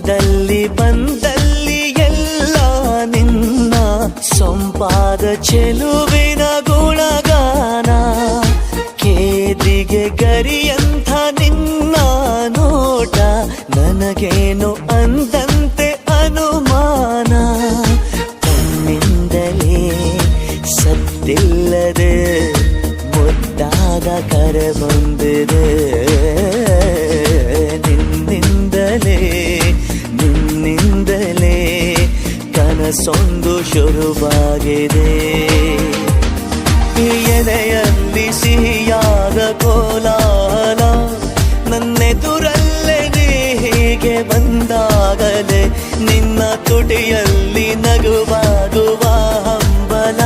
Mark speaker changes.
Speaker 1: ಹೋದಲ್ಲಿ ಬಂದಲ್ಲಿ ಎಲ್ಲ ನಿನ್ನ ಸೊಂಪಾದ ಚೆಲುವಿನ ಗುಣಗಾನ. ಕೇದಿಗೆ ಗರಿಯಂಥ ನಿನ್ನ ನೋಟ ನನಗೇನು ಅಂದಂತೆ ಅನುಮಾನ. ಕಣ್ಣಿಂದಲೇ ಸತ್ತಿಲ್ಲದೆ ಮುದ್ದಾದ ಕರೆ ಬಂದಿದೆ. ನಿನ್ನಿಂದಲೇ ಕನಸೊಂದು ಶುರುವಾಗಿದೆ. ಎದೆಯಲ್ಲಿ ಸಿಹಿಯಾದ ಕೋಲಾಹಲ ನನ್ನೆದುರಲ್ಲೇ ನೀ ಹೀಗೆ ಬಂದಾಗಲೇ ನಿನ್ನ ತುಟಿಯಲ್ಲಿ ನಗುವಾಗುವ ಹಂಬಲ.